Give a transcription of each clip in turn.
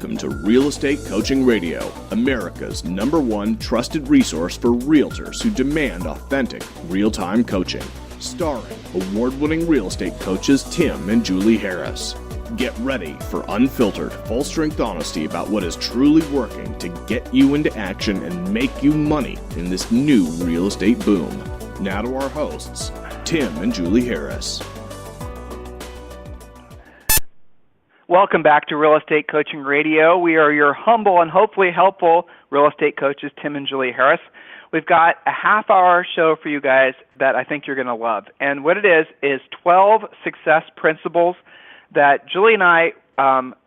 Welcome to Real Estate Coaching Radio, America's #1 trusted resource for realtors who demand authentic, real-time coaching. Starring award-winning real estate coaches Tim and Julie Harris. Get ready for unfiltered, full-strength honesty about what is truly working to get you into action and make you money in this new real estate boom. Now to our hosts, Tim and Julie Harris. Welcome back to Real Estate Coaching Radio. We are your humble and hopefully helpful real estate coaches, Tim and Julie Harris. We've got a half-hour show for you guys that I think you're going to love. And what it is 12 success principles that Julie and I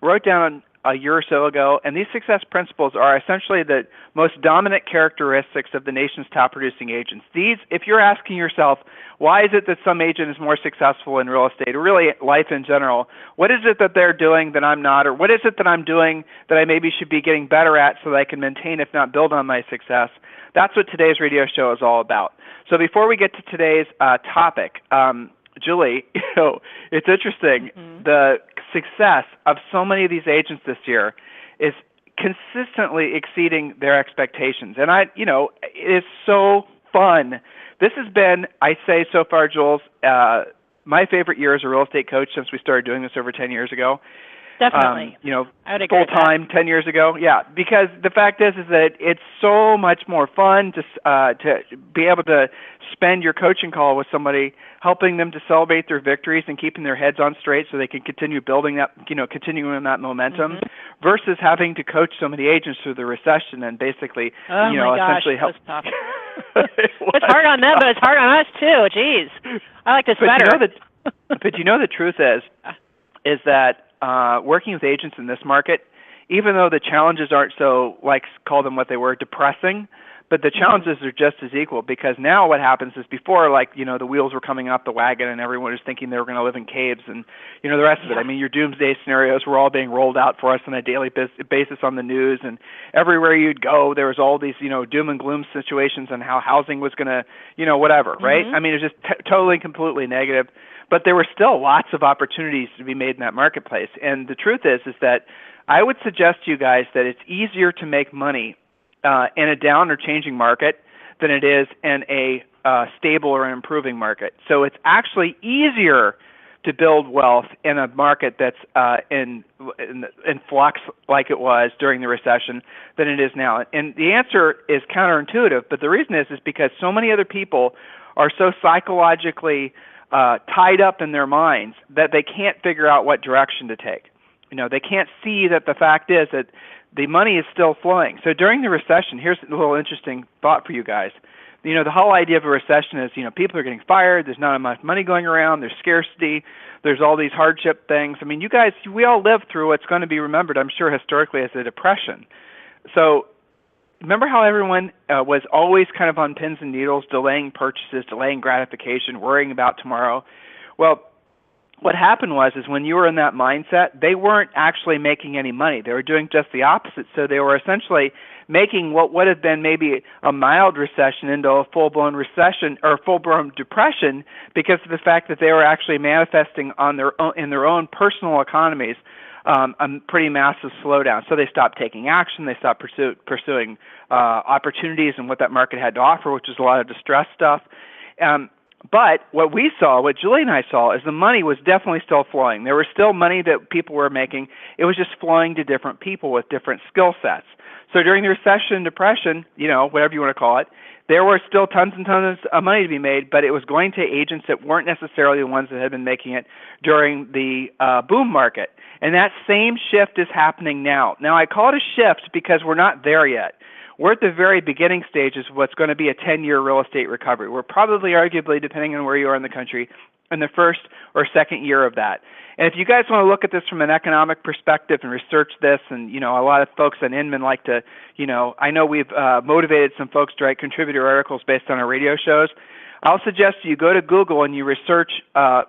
wrote down a year or so ago. And these success principles are essentially the most dominant characteristics of the nation's top-producing agents. These, if you're asking yourself, why is it that some agent is more successful in real estate, or really life in general, what is it that they're doing that I'm not, or what is it that I'm doing that I maybe should be getting better at so that I can maintain, if not build on my success? That's what today's radio show is all about. So before we get to today's topic, Julie, it's interesting. The success of so many of these agents this year is consistently exceeding their expectations. And it's so fun. This has been, I say so far, Jules, my favorite year as a real estate coach since we started doing this over 10 years ago. Definitely. I would agree with full-time 10 years ago. Yeah, because the fact is that it's so much more fun to be able to spend your coaching call with somebody, helping them to celebrate their victories and keeping their heads on straight so they can continue building that, continuing that momentum, versus having to coach so many agents through the recession and basically, essentially help. Tough. It's hard on them, but it's hard on us too. Jeez, I like this better. But the truth is that working with agents in this market, even though the challenges aren't so, call them what they were, depressing, but the challenges are just as equal, because now what happens is before, the wheels were coming off the wagon and everyone was thinking they were going to live in caves and, the rest of it. I mean, your doomsday scenarios were all being rolled out for us on a daily basis on the news, and everywhere you'd go, there was all these, doom and gloom situations on how housing was going to, whatever, right? I mean, it was just totally, completely negative. But there were still lots of opportunities to be made in that marketplace. And the truth is that I would suggest to you guys that it's easier to make money in a down or changing market than it is in a stable or an improving market. So it's actually easier to build wealth in a market that's in flux like it was during the recession than it is now. And the answer is counterintuitive, but the reason is because so many other people are so psychologically tied up in their minds that they can't figure out what direction to take. They can't see that the fact is that the money is still flowing. So during the recession, here's a little interesting thought for you guys. The whole idea of a recession is, people are getting fired, there's not enough money going around, there's scarcity, there's all these hardship things. I mean, you guys, we all lived through what's going to be remembered, I'm sure, historically as the Depression. So remember how everyone was always kind of on pins and needles, delaying purchases, delaying gratification, worrying about tomorrow? Well, what happened was when you were in that mindset, they weren't actually making any money. They were doing just the opposite. So they were essentially making what would have been maybe a mild recession into a full-blown recession or full-blown depression because of the fact that they were actually manifesting on in their own personal economies a pretty massive slowdown. So they stopped taking action. They stopped pursuing opportunities and what that market had to offer, which is a lot of distress stuff. But what we saw, what Julie and I saw, is the money was definitely still flowing. There was still money that people were making. It was just flowing to different people with different skill sets. So during the recession and depression, whatever you want to call it, there were still tons and tons of money to be made, but it was going to agents that weren't necessarily the ones that had been making it during the boom market. And that same shift is happening now. Now, I call it a shift because we're not there yet. We're at the very beginning stages of what's going to be a 10-year real estate recovery. We're probably, arguably, depending on where you are in the country, in the first or second year of that. And if you guys want to look at this from an economic perspective and research this, and, a lot of folks on Inman like to, I know we've motivated some folks to write contributor articles based on our radio shows. I'll suggest you go to Google and you research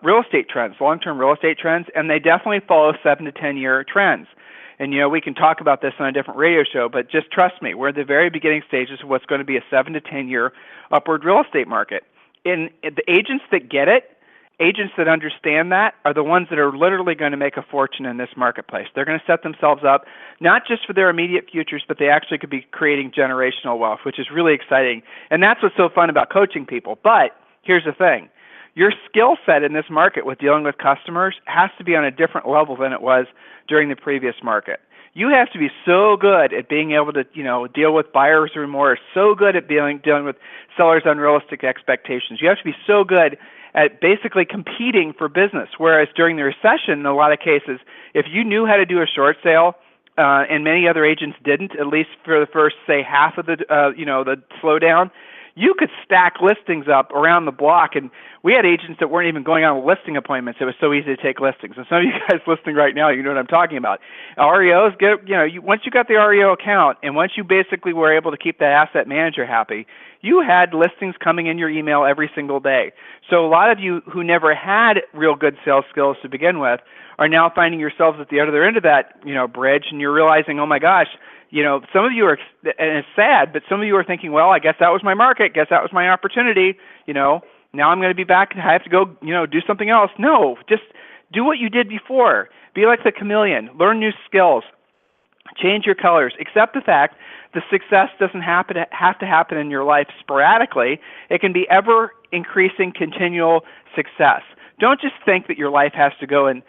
real estate trends, long-term real estate trends, and they definitely follow 7 to 10-year trends. And, we can talk about this on a different radio show, but just trust me, we're at the very beginning stages of what's going to be a 7 to 10-year upward real estate market. And the agents that get it agents that understand that are the ones that are literally going to make a fortune in this marketplace. They're going to set themselves up not just for their immediate futures, but they actually could be creating generational wealth, which is really exciting. And that's what's so fun about coaching people. But here's the thing. Your skill set in this market with dealing with customers has to be on a different level than it was during the previous market. You have to be so good at being able to, deal with buyer's remorse, so good at dealing with sellers' unrealistic expectations. You have to be so good at basically competing for business, whereas during the recession, in a lot of cases, if you knew how to do a short sale, and many other agents didn't, at least for the first, say, half of the slowdown, you could stack listings up around the block, and we had agents that weren't even going on listing appointments. It was so easy to take listings. And some of you guys listening right now, you know what I'm talking about. REOs, once you got the REO account, and once you basically were able to keep that asset manager happy, you had listings coming in your email every single day. So a lot of you who never had real good sales skills to begin with are now finding yourselves at the other end of that, bridge, and you're realizing, oh my gosh, some of you are, and it's sad, but some of you are thinking, well, I guess that was my market. Guess that was my opportunity. Now I'm going to be back and I have to go, do something else. No, just do what you did before. Be like the chameleon. Learn new skills. Change your colors. Accept the fact the success doesn't have to happen in your life sporadically. It can be ever increasing, continual success. Don't just think that your life has to go in,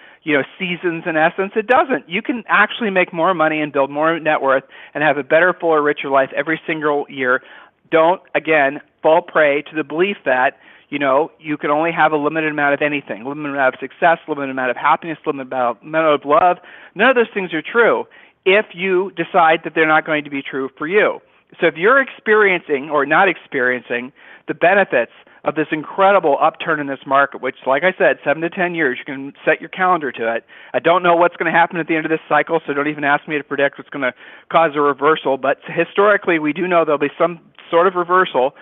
seasons in essence. It doesn't. You can actually make more money and build more net worth and have a better, fuller, richer life every single year. Don't, again, fall prey to the belief that, you can only have a limited amount of anything, limited amount of success, limited amount of happiness, limited amount of love. None of those things are true if you decide that they're not going to be true for you. So if you're experiencing or not experiencing the benefits of this incredible upturn in this market, which, like I said, 7 to 10 years, you can set your calendar to it. I don't know what's going to happen at the end of this cycle, so don't even ask me to predict what's going to cause a reversal. But historically, we do know there'll be some sort of reversal.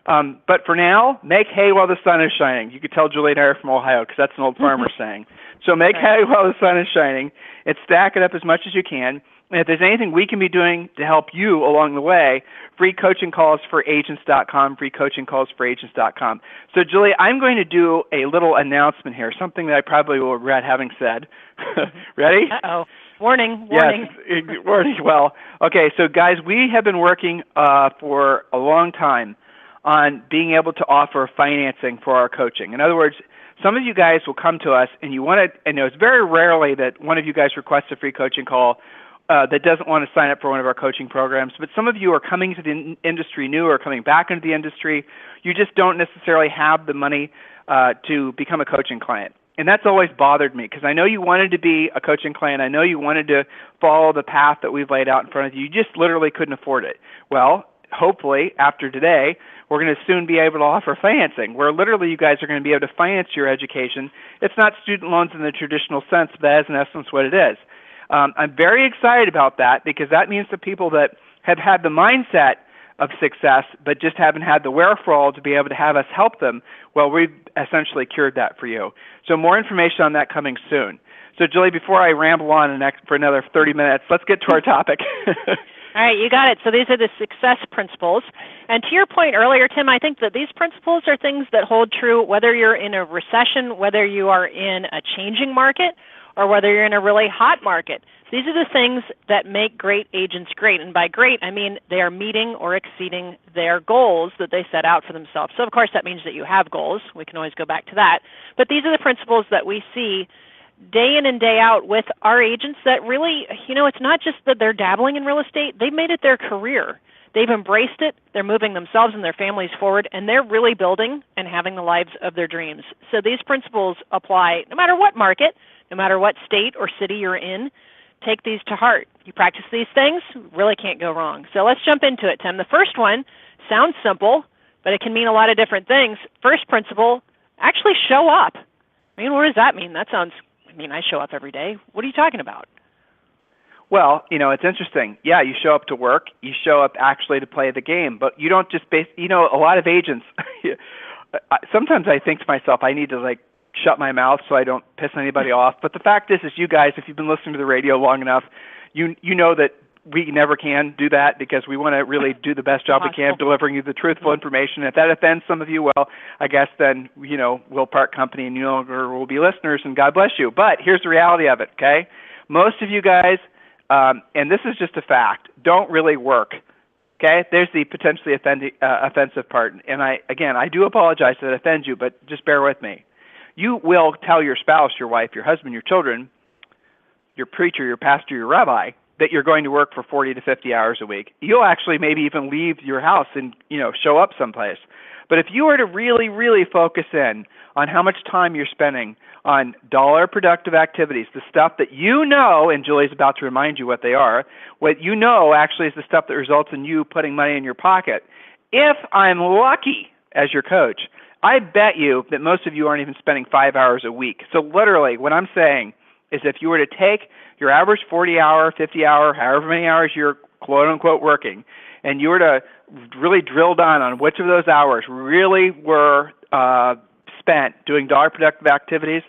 But for now, make hay while the sun is shining. You could tell Julie and I are from Ohio because that's an old farmer saying. So make hay while the sun is shining and stack it up as much as you can. And if there's anything we can be doing to help you along the way, free coaching calls for agents.com, free coaching calls for agents.com. So, Julie, I'm going to do a little announcement here, something that I probably will regret having said. Ready? Uh-oh. Warning. Yes, warning. Well, okay, so guys, we have been working for a long time on being able to offer financing for our coaching. In other words, some of you guys will come to us and you want to, and it's very rarely that one of you guys requests a free coaching call that doesn't want to sign up for one of our coaching programs, but some of you are coming to the industry new or coming back into the industry. You just don't necessarily have the money to become a coaching client. And that's always bothered me because I know you wanted to be a coaching client. I know you wanted to follow the path that we've laid out in front of you. You just literally couldn't afford it. Well, hopefully after today, we're going to soon be able to offer financing where literally you guys are going to be able to finance your education. It's not student loans in the traditional sense, but that is in essence what it is. I'm very excited about that because that means the people that have had the mindset of success but just haven't had the wherewithal to be able to have us help them, well, we've essentially cured that for you. So more information on that coming soon. So, Julie, before I ramble on for another 30 minutes, let's get to our topic. All right, you got it. So these are the success principles. And to your point earlier, Tim, I think that these principles are things that hold true whether you're in a recession, whether you are in a changing market, or whether you're in a really hot market. These are the things that make great agents great. And by great, I mean they are meeting or exceeding their goals that they set out for themselves. So, of course, that means that you have goals. We can always go back to that. But these are the principles that we see day in and day out with our agents that really, it's not just that they're dabbling in real estate. They've made it their career. They've embraced it. They're moving themselves and their families forward, and they're really building and having the lives of their dreams. So these principles apply no matter what market, no matter what state or city you're in. Take these to heart. You practice these things, really can't go wrong. So let's jump into it, Tim. The first one sounds simple, but it can mean a lot of different things. First principle, actually show up. I mean, what does that mean? That sounds, I show up every day. What are you talking about? Well, it's interesting. Yeah, you show up to work. You show up actually to play the game, but you don't just a lot of agents, sometimes I think to myself, I need to shut my mouth so I don't piss anybody off. But the fact is you guys, if you've been listening to the radio long enough, you know that we never can do that because we want to really do the best job we can delivering you the truthful information. If that offends some of you, well, I guess then, we'll part company and you no longer will be listeners, and God bless you. But here's the reality of it, okay? Most of you guys, and this is just a fact, don't really work, okay? There's the potentially offensive part. And I do apologize if it offends you, but just bear with me. You will tell your spouse, your wife, your husband, your children, your preacher, your pastor, your rabbi, that you're going to work for 40 to 50 hours a week. You'll actually maybe even leave your house and, show up someplace. But if you were to really, really focus in on how much time you're spending on dollar productive activities, the stuff that and Julie's about to remind you what they are, what actually is the stuff that results in you putting money in your pocket. If I'm lucky as your coach, I bet you that most of you aren't even spending 5 hours a week. So literally what I'm saying is if you were to take your average 40-hour, 50-hour, however many hours you're quote-unquote working, and you were to really drill down on which of those hours really were spent doing dollar productive activities,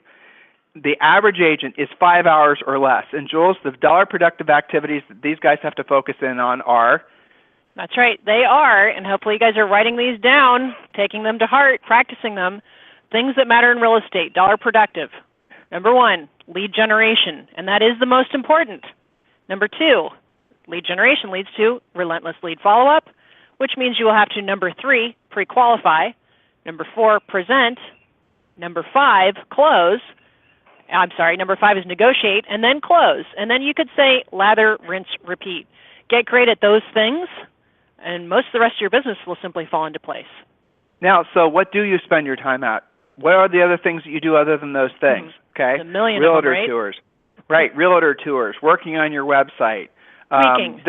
the average agent is 5 hours or less. And Jules, the dollar productive activities that these guys have to focus in on are? That's right, they are, and hopefully you guys are writing these down, taking them to heart, practicing them. Things that matter in real estate, dollar productive. Number 1, lead generation, and that is the most important. Number 2, lead generation leads to relentless lead follow-up, which means you will have to, number 3, pre-qualify. Number 4, present. Number 5, close. Number 5 is negotiate, and then close. And then you could say lather, rinse, repeat. Get great at those things, and most of the rest of your business will simply fall into place. Now, so what do you spend your time at? What are the other things that you do other than those things? Okay, a million realtor of them, right? tours, right? Realtor tours, working on your website, tweaking,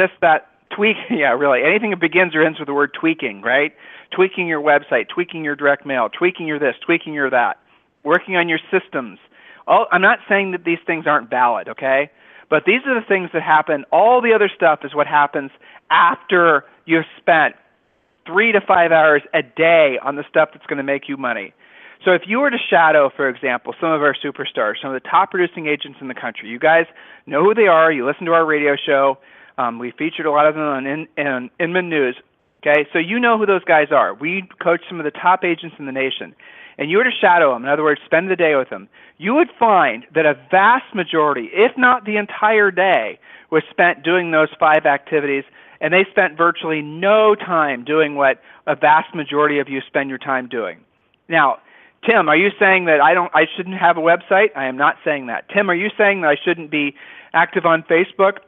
tweaking. Yeah, really. Anything that begins or ends with the word tweaking, right? Tweaking your website, tweaking your direct mail, tweaking your this, tweaking your that, working on your systems. I'm not saying that these things aren't valid, okay? But these are the things that happen. All the other stuff is what happens after you've spent 3 to 5 hours a day on the stuff that's going to make you money. So if you were to shadow, for example, some of our superstars, some of the top producing agents in the country, you guys know who they are. You listen to our radio show. We featured a lot of them on Inman News. Okay, so you know who those guys are. We coach some of the top agents in the nation. And you were to shadow them, in other words, spend the day with them, you would find that a vast majority, if not the entire day, was spent doing those 5 activities, and they spent virtually no time doing what a vast majority of you spend your time doing. Now, Tim, are you saying that I shouldn't have a website? I am not saying that. Tim, are you saying that I shouldn't be active on Facebook?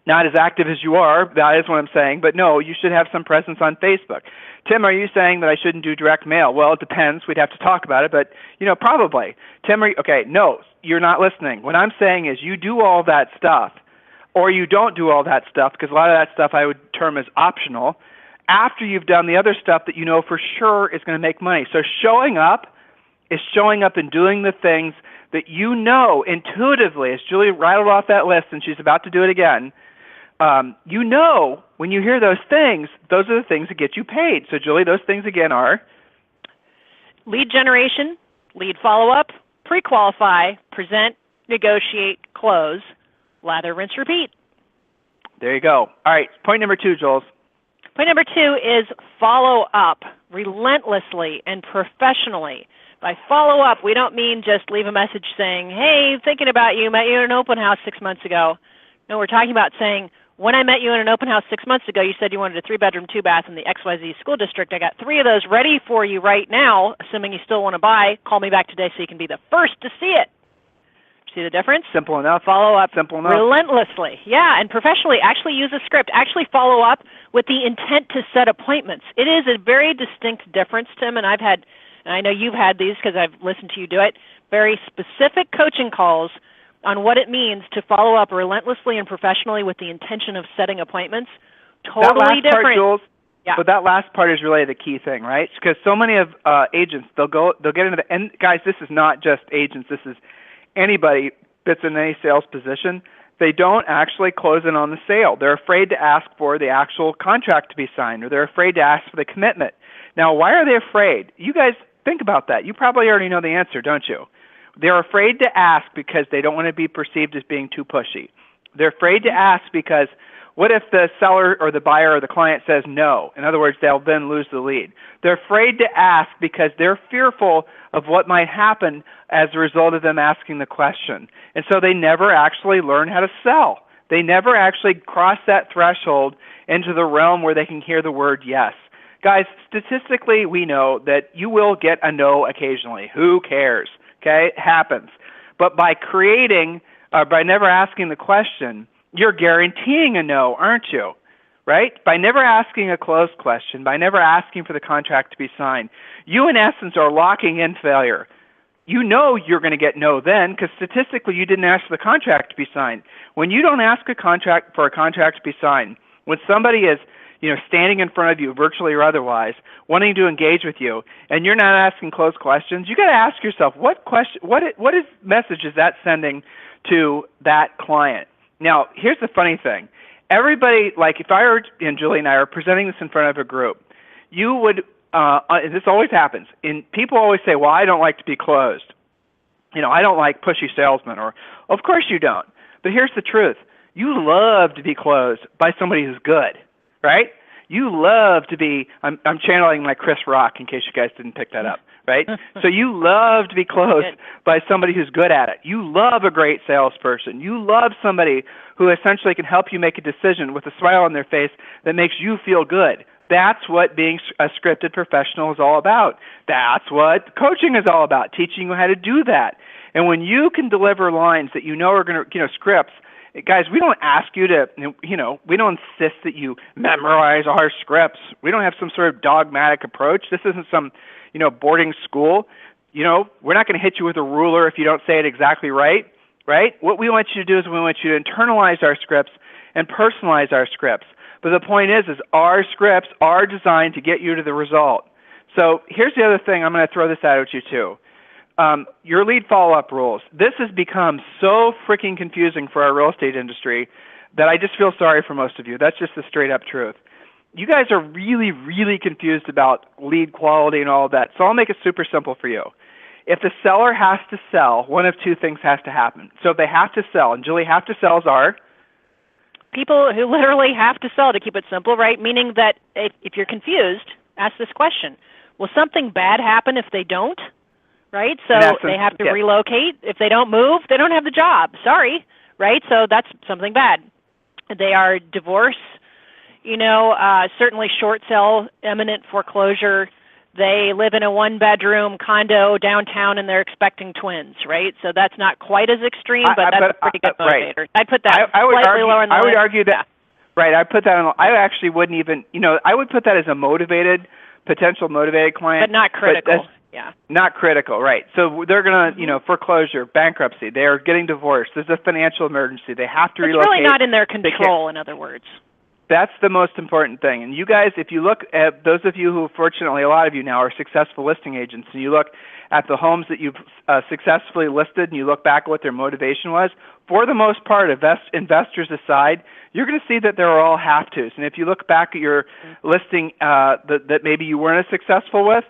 Not as active as you are, that is what I'm saying, but no, you should have some presence on Facebook. Tim, are you saying that I shouldn't do direct mail? Well, it depends. We'd have to talk about it, but, probably. Tim, okay, no, you're not listening. What I'm saying is you do all that stuff, or you don't do all that stuff, because a lot of that stuff I would term as optional, after you've done the other stuff that you know for sure is going to make money. So showing up is showing up and doing the things that you know intuitively, as Julie rattled off that list, and she's about to do it again, when you hear those things, those are the things that get you paid. So, Julie, those things again are? Lead generation, lead follow-up, pre-qualify, present, negotiate, close, lather, rinse, repeat. There you go. All right, point number 2, Jules. Point number 2 is follow up relentlessly and professionally. By follow up, we don't mean just leave a message saying, hey, thinking about you, met you at an open house 6 months ago. No, we're talking about saying, when I met you in an open house 6 months ago, you said you wanted a 3-bedroom, 2-bath in the XYZ school district. I got 3 of those ready for you right now, assuming you still want to buy. Call me back today so you can be the first to see it. See the difference? Simple enough. Follow up Simple enough. Relentlessly. Yeah, and professionally, actually use a script. Actually follow up with the intent to set appointments. It is a very distinct difference, Tim, and I know you've had these because I've listened to you do it, very specific coaching calls on what it means to follow up relentlessly and professionally with the intention of setting appointments. Totally that last different. Part, Jules, yeah. But that last part is really the key thing, right? Because so many of agents, they'll get into and guys, this is not just agents. This is anybody that's in any sales position. They don't actually close in on the sale. They're afraid to ask for the actual contract to be signed, or they're afraid to ask for the commitment. Now, why are they afraid? You guys think about that. You probably already know the answer, don't you? They're afraid to ask because they don't want to be perceived as being too pushy. They're afraid to ask because What if the seller or the buyer or the client says no? In other words, they'll then lose the lead. They're afraid to ask because they're fearful of what might happen as a result of them asking the question. And so they never actually learn how to sell. They never actually cross that threshold into the realm where they can hear the word yes. Guys, statistically, we know that you will get a no occasionally. Who cares? Okay, it happens. But by by never asking the question, you're guaranteeing a no, aren't you? Right? By never asking a closed question, by never asking for the contract to be signed, you in essence are locking in failure. You know you're going to get no then because statistically you didn't ask for the contract to be signed. When you don't ask for a contract to be signed, when somebody is standing in front of you, virtually or otherwise, wanting to engage with you, and you're not asking closed questions, you got to ask yourself, what message is that sending to that client? Now, here's the funny thing. Everybody, like if I were, and Julie and I are presenting this in front of a group, you would, this always happens, and people always say, well, I don't like to be closed. I don't like pushy salesmen, or of course you don't. But here's the truth. You love to be closed by somebody who's good, right? You love to be, I'm channeling my Chris Rock in case you guys didn't pick that up, right? So you love to be closed by somebody who's good at it. You love a great salesperson. You love somebody who essentially can help you make a decision with a smile on their face that makes you feel good. That's what being a scripted professional is all about. That's what coaching is all about, teaching you how to do that. And when you can deliver lines that you know are going to, scripts, guys, we don't ask you to, we don't insist that you memorize our scripts. We don't have some sort of dogmatic approach. This isn't some, boarding school. We're not going to hit you with a ruler if you don't say it exactly right, right? What we want you to do is we want you to internalize our scripts and personalize our scripts. But the point is our scripts are designed to get you to the result. So here's the other thing. I'm going to throw this out at you too. Your lead follow-up rules. This has become so freaking confusing for our real estate industry that I just feel sorry for most of you. That's just the straight-up truth. You guys are really, really confused about lead quality and all of that, so I'll make it super simple for you. If the seller has to sell, one of two things has to happen. So if they have to sell, and Julie, have to sells are? People who literally have to sell, to keep it simple, right? Meaning that if you're confused, ask this question. Will something bad happen if they don't? Right? So they have to relocate. If they don't move, they don't have the job. Sorry. Right? So that's something bad. They are divorce, certainly short sale, imminent foreclosure. They live in a one-bedroom condo downtown and they're expecting twins, right? So that's not quite as extreme, but that's a pretty good motivator. Right. I'd put that slightly lower in the list. I would argue that, right, I put that on, I actually wouldn't even, I would put that as a potential motivated client. But not critical. Yeah. Not critical, right. So they're going to, foreclosure, bankruptcy. They're getting divorced. There's a financial emergency. They have to relocate. It's really not in their control, in other words. That's the most important thing. And you guys, if you look at those of you who, fortunately, a lot of you now are successful listing agents, and you look at the homes that you've successfully listed and you look back at what their motivation was, for the most part, investors aside, you're going to see that they're all have-tos. And if you look back at your listing that maybe you weren't as successful with,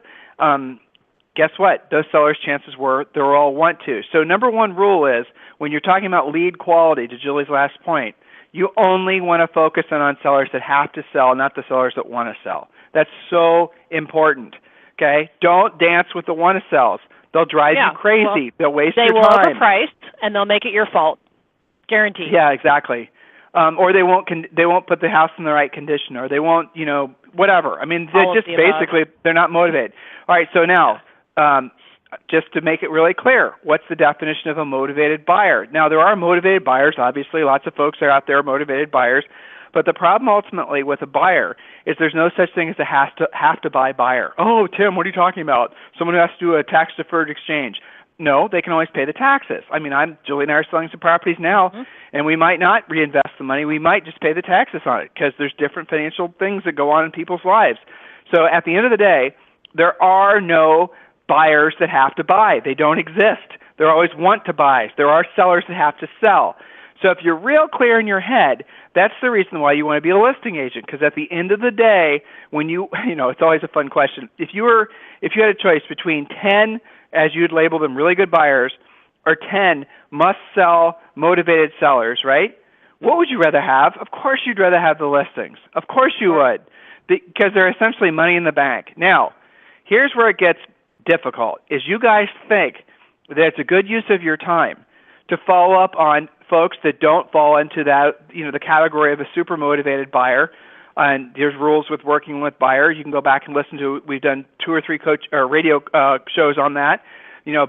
guess what? Those sellers' chances were they were all want-to. So number one rule is when you're talking about lead quality, to Julie's last point, you only want to focus on sellers that have to sell, not the sellers that want to sell. That's so important. Okay? Don't dance with the want-to-sells. They'll drive you crazy. Well, they'll waste your time. They will overprice, and they'll make it your fault. Guaranteed. Yeah, exactly. Or they won't put the house in the right condition, or they won't, whatever. I mean, they're not motivated. All right, so now, just to make it really clear, what's the definition of a motivated buyer? Now, there are motivated buyers, obviously. Lots of folks are out there motivated buyers. But the problem ultimately with a buyer is there's no such thing as a have to buy buyer. Oh, Tim, what are you talking about? Someone who has to do a tax-deferred exchange. No, they can always pay the taxes. I mean, Julie and I are selling some properties now, and we might not reinvest the money. We might just pay the taxes on it because there's different financial things that go on in people's lives. So at the end of the day, there are no buyers that have to buy. They don't exist. There always want to buy. There are sellers that have to sell. So if you're real clear in your head, that's the reason why you want to be a listing agent, because at the end of the day, when it's always a fun question. If you had a choice between 10, as you'd label them, really good buyers, or 10 must-sell motivated sellers, right? What would you rather have? Of course you'd rather have the listings. Of course you would, because they're essentially money in the bank. Now, here's where it gets difficult, is you guys think that it's a good use of your time to follow up on folks that don't fall into that, the category of a super motivated buyer. And there's rules with working with buyers. You can go back and listen to, we've done 2 or 3 radio shows on that.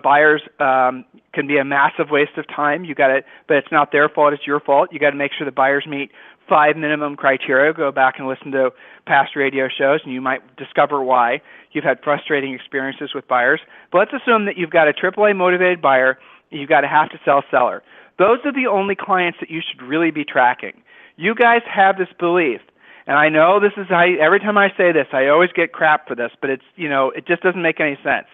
Buyers can be a massive waste of time. But it's not their fault, it's your fault. You got to make sure the buyers meet 5 minimum criteria. Go back and listen to past radio shows, and you might discover why you've had frustrating experiences with buyers. But let's assume that you've got a AAA motivated buyer, you've got a have-to-sell seller. Those are the only clients that you should really be tracking. You guys have this belief, and I know this is every time I say this, I always get crap for this, but it's it just doesn't make any sense.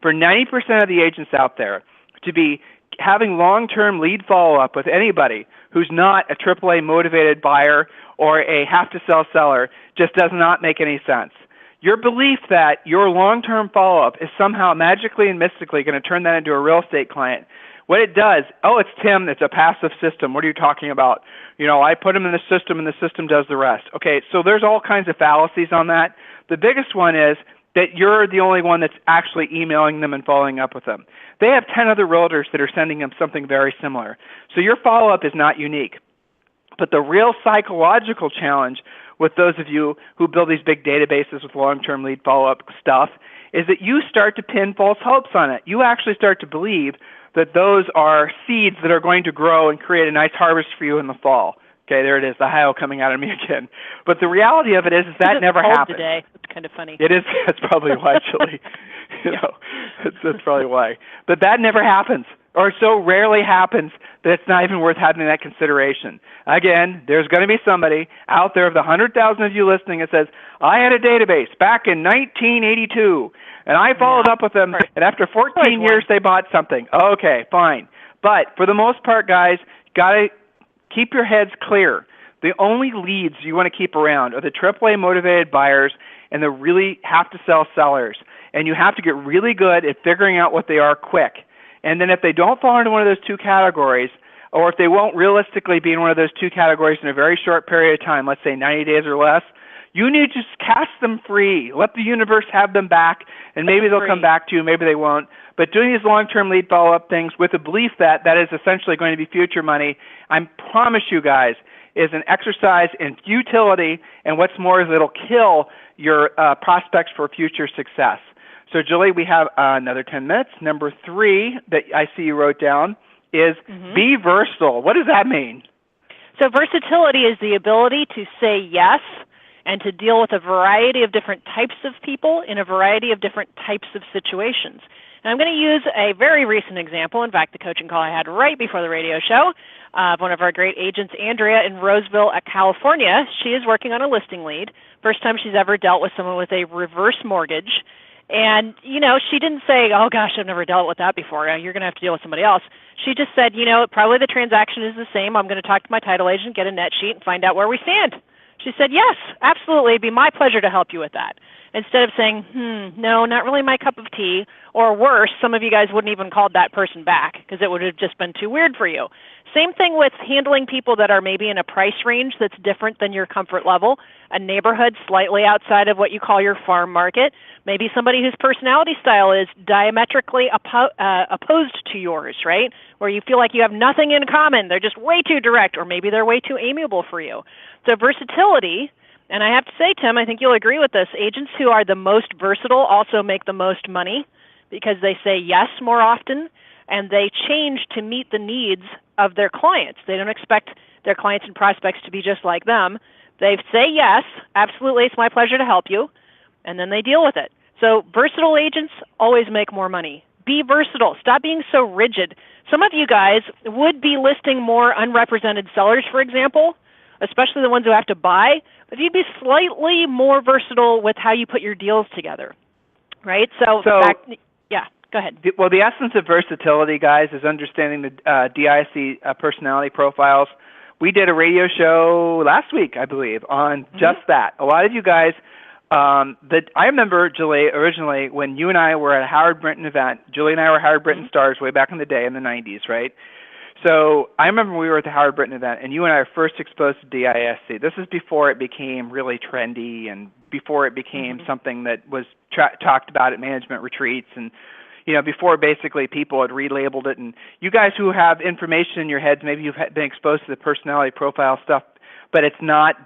For 90% of the agents out there to be having long-term lead follow-up with anybody who's not a AAA motivated buyer or a have-to-sell seller just does not make any sense. Your belief that your long-term follow-up is somehow magically and mystically going to turn that into a real estate client, what it does, it's Tim, it's a passive system. What are you talking about? I put them in the system and the system does the rest. Okay, so there's all kinds of fallacies on that. The biggest one is that you're the only one that's actually emailing them and following up with them. They have 10 other realtors that are sending them something very similar. So your follow-up is not unique. But the real psychological challenge with those of you who build these big databases with long-term lead follow-up stuff is that you start to pin false hopes on it. You actually start to believe that those are seeds that are going to grow and create a nice harvest for you in the fall. Okay, there it is, the hi-ho coming out of me again. But the reality of it is that never happens. Today. It's kind of funny. It is. That's probably why, Julie. That's probably why. But that never happens, or so rarely happens that it's not even worth having that consideration. Again, there's going to be somebody out there of the 100,000 of you listening that says, I had a database back in 1982, and I followed up with them, and after 14 years they bought something. Okay, fine. But for the most part, guys, got to keep your heads clear. The only leads you want to keep around are the AAA motivated buyers and the really have-to-sell sellers. And you have to get really good at figuring out what they are quick. And then if they don't fall into one of those 2 categories, or if they won't realistically be in one of those 2 categories in a very short period of time, let's say 90 days or less, you need to just cast them free. Let the universe have them back, and maybe they'll come back to you, maybe they won't. But doing these long-term lead follow-up things with the belief that that is essentially going to be future money, I promise you guys, is an exercise in futility, and what's more is it'll kill your prospects for future success. So, Julie, we have another 10 minutes. Number 3 that I see you wrote down is be versatile. What does that mean? So versatility is the ability to say yes and to deal with a variety of different types of people in a variety of different types of situations. And I'm going to use a very recent example. In fact, the coaching call I had right before the radio show of one of our great agents, Andrea, in Roseville, California. She is working on a listing lead. First time she's ever dealt with someone with a reverse mortgage. And, she didn't say, oh, gosh, I've never dealt with that before. You're going to have to deal with somebody else. She just said, probably the transaction is the same. I'm going to talk to my title agent, get a net sheet, and find out where we stand. She said, yes, absolutely. It'd be my pleasure to help you with that. Instead of saying, no, not really my cup of tea, or worse, some of you guys wouldn't even call that person back because it would have just been too weird for you. Same thing with handling people that are maybe in a price range that's different than your comfort level, a neighborhood slightly outside of what you call your farm market, maybe somebody whose personality style is diametrically opposed to yours, right? Where you feel like you have nothing in common. They're just way too direct, or maybe they're way too amiable for you. So versatility, and I have to say, Tim, I think you'll agree with this, agents who are the most versatile also make the most money because they say yes more often and they change to meet the needs of their clients. They don't expect their clients and prospects to be just like them. They say yes, absolutely, it's my pleasure to help you, and then they deal with it. So versatile agents always make more money. Be versatile. Stop being so rigid. Some of you guys would be listing more unrepresented sellers, for example, especially the ones who have to buy, but you'd be slightly more versatile with how you put your deals together, right? So yeah, go ahead. Well, the essence of versatility, guys, is understanding the DIC personality profiles. We did a radio show last week, I believe, on just that. A lot of you guys, I remember, Julie, originally when you and I were at a Howard Brinton event. Julie and I were Howard Brinton stars way back in the day in the 90s, right? So I remember we were at the Howard Britton event, and you and I were first exposed to DISC. This is before it became really trendy and before it became something that was talked about at management retreats, and before basically people had relabeled it. And you guys who have information in your heads, maybe you've been exposed to the personality profile stuff, but it's not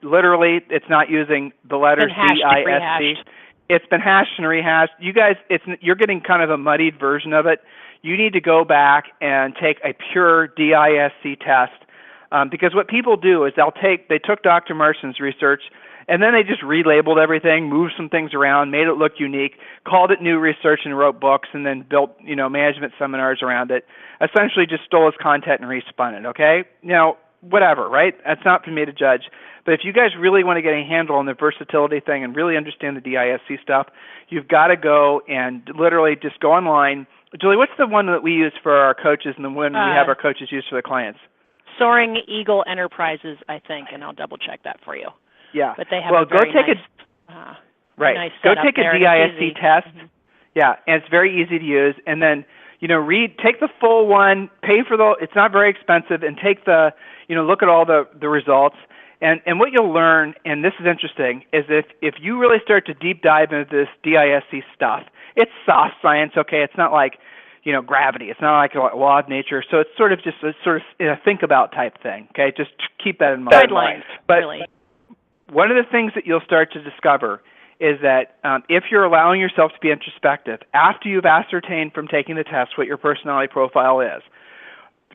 literally. It's not using the letters DISC. It's been hashed and rehashed. You guys, you're getting kind of a muddied version of it. You need to go back and take a pure DISC test, because what people do is they took Dr. Marston's research and then they just relabeled everything, moved some things around, made it look unique, called it new research and wrote books, and then built management seminars around it. Essentially, just stole his content and respun it. Okay, whatever, right? That's not for me to judge. But if you guys really want to get a handle on the versatility thing and really understand the DISC stuff, you've got to go and literally just go online. Julie, what's the one that we use for our coaches and the one we have our coaches use for the clients? Soaring Eagle Enterprises, I think, and I'll double check that for you. Yeah. But they have a very nice Go take a DISC test. Yeah, and it's very easy to use. And then, take the full one, pay for it's not very expensive, and take look at all the results. And what you'll learn, and this is interesting, is if you really start to deep dive into this DISC stuff, it's soft science, okay? It's not like, gravity. It's not like a law of nature. So it's sort of just a think about type thing, okay? Just keep that in mind. Guidelines, but really. One of the things that you'll start to discover is that if you're allowing yourself to be introspective, after you've ascertained from taking the test what your personality profile is,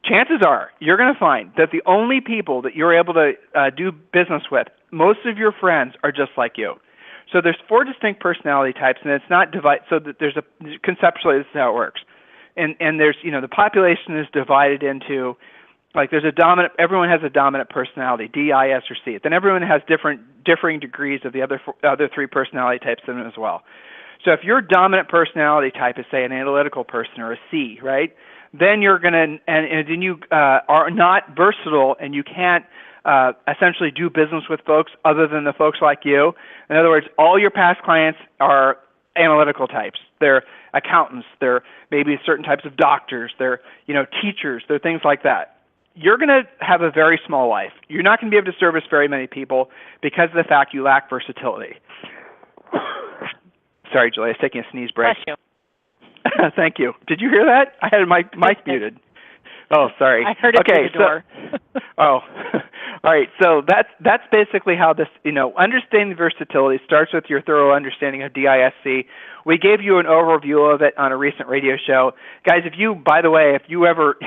chances are you're going to find that the only people that you're able to do business with, most of your friends are just like you. So there's 4 distinct personality types, and it's not divided. So that there's conceptually, this is how it works. And there's the population is divided into there's everyone has a dominant personality, D, I, S, or C. Then everyone has differing degrees of the other 3 personality types in it as well. So if your dominant personality type is, say, an analytical person or a C, right? Then you're going to, and then you are not versatile, and you can't essentially do business with folks other than the folks like you. In other words, all your past clients are analytical types. They're accountants. They're maybe certain types of doctors. They're teachers. They're things like that. You're going to have a very small life. You're not going to be able to service very many people because of the fact you lack versatility. Sorry, Julie, I was taking a sneeze break. Bless you. Thank you. Did you hear that? I had my mic muted. Oh, sorry. I heard it through the door. All right. So that's basically how this, understanding versatility starts with your thorough understanding of DISC. We gave you an overview of it on a recent radio show. Guys, if you ever,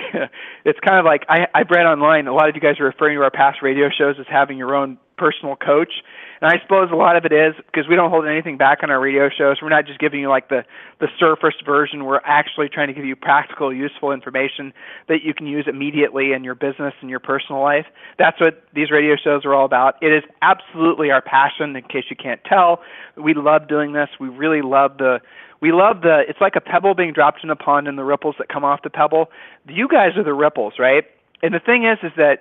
it's kind of like I've read online, a lot of you guys are referring to our past radio shows as having your own personal coach. And I suppose a lot of it is because we don't hold anything back on our radio shows. We're not just giving you the surface version. We're actually trying to give you practical, useful information that you can use immediately in your business and your personal life. That's what these radio shows are all about. It is absolutely our passion, in case you can't tell. We love doing this. We really love it's like a pebble being dropped in a pond and the ripples that come off the pebble. You guys are the ripples, right? And the thing is that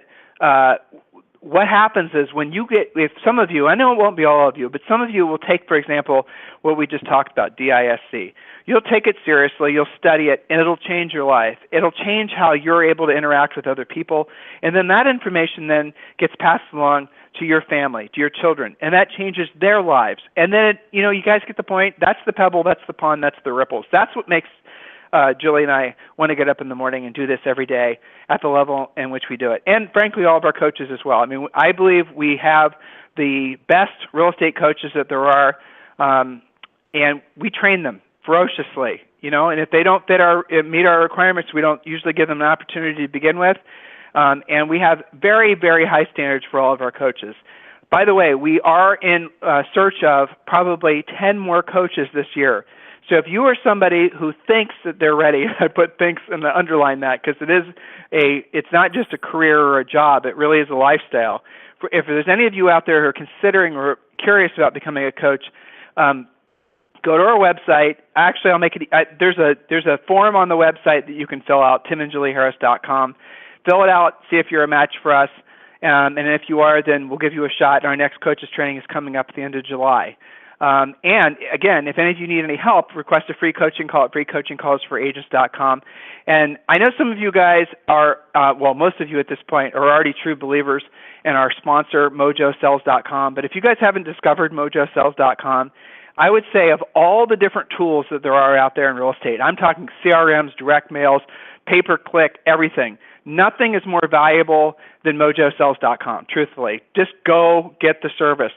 what happens is if some of you, I know it won't be all of you, but some of you will take, for example, what we just talked about, DISC. You'll take it seriously, you'll study it, and it'll change your life. It'll change how you're able to interact with other people, and then that information then gets passed along to your family, to your children, and that changes their lives. And then, you guys get the point. That's the pebble, that's the pond, that's the ripples. That's what makes Julie and I want to get up in the morning and do this every day at the level in which we do it. And frankly, all of our coaches as well. I mean, I believe we have the best real estate coaches that there are, and we train them ferociously, and if they don't meet our requirements, we don't usually give them an opportunity to begin with. And we have very, very high standards for all of our coaches. By the way, we are in search of probably 10 more coaches this year. So if you are somebody who thinks that they're ready, I put thinks and underline that because it's not just a career or a job, it really is a lifestyle. If there's any of you out there who are considering or curious about becoming a coach, go to our website. Actually, I'll make it. There's a form on the website that you can fill out, timandjulieharris.com. Fill it out, see if you're a match for us, and if you are, then we'll give you a shot. Our next coaches training is coming up at the end of July. And again, if any of you need any help, request a free coaching call at freecoachingcallsforagents.com. And I know some of you guys are, most of you at this point are already true believers in our sponsor, mojosells.com. But if you guys haven't discovered mojosells.com, I would say of all the different tools that there are out there in real estate, I'm talking CRMs, direct mails, pay-per-click, everything. Nothing is more valuable than mojosells.com, truthfully. Just go get the service.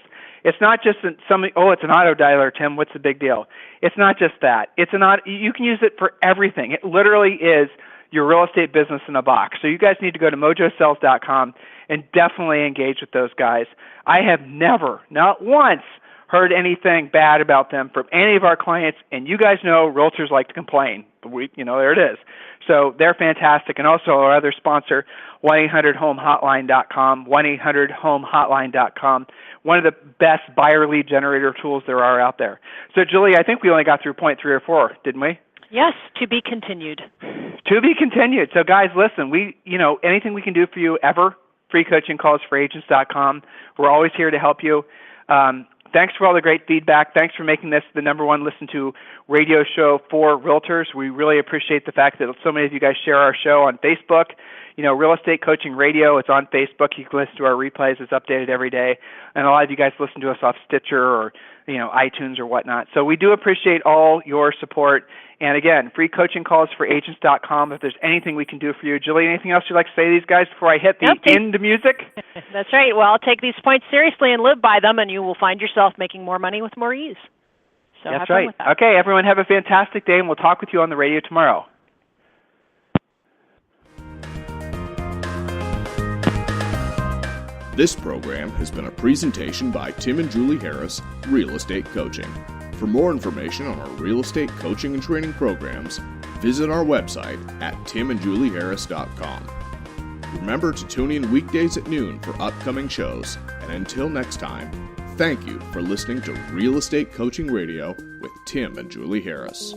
It's not just it's an auto dialer, Tim, what's the big deal? It's not just that. You can use it for everything. It literally is your real estate business in a box. So you guys need to go to mojosells.com and definitely engage with those guys. I have never, not once, heard anything bad about them from any of our clients, and you guys know realtors like to complain. There it is. So they're fantastic. And also our other sponsor, 1-800-HOME-HOTLINE.com, 1-800-HOME-HOTLINE.com, one of the best buyer lead generator tools there are out there. So Julie, I think we only got through point 3 or 4, didn't we? Yes, to be continued. To be continued. So guys, listen, anything we can do for you ever, freecoachingcallsforagents.com. We're always here to help you. Thanks for all the great feedback. Thanks for making this the #1 listened to radio show for realtors. We really appreciate the fact that so many of you guys share our show on Facebook. Real Estate Coaching Radio, it's on Facebook. You can listen to our replays. It's updated every day. And a lot of you guys listen to us off Stitcher or iTunes or whatnot. So we do appreciate all your support. And again, freecoachingcallsforagents.com if there's anything we can do for you. Julie, anything else you'd like to say to these guys before I hit the end music? That's right. Well, I'll take these points seriously and live by them, and you will find yourself making more money with more ease. So that's right. Okay, everyone, have a fantastic day, and we'll talk with you on the radio tomorrow. This program has been a presentation by Tim and Julie Harris, Real Estate Coaching. For more information on our real estate coaching and training programs, visit our website at timandjulieharris.com. Remember to tune in weekdays at noon for upcoming shows, and until next time, thank you for listening to Real Estate Coaching Radio with Tim and Julie Harris.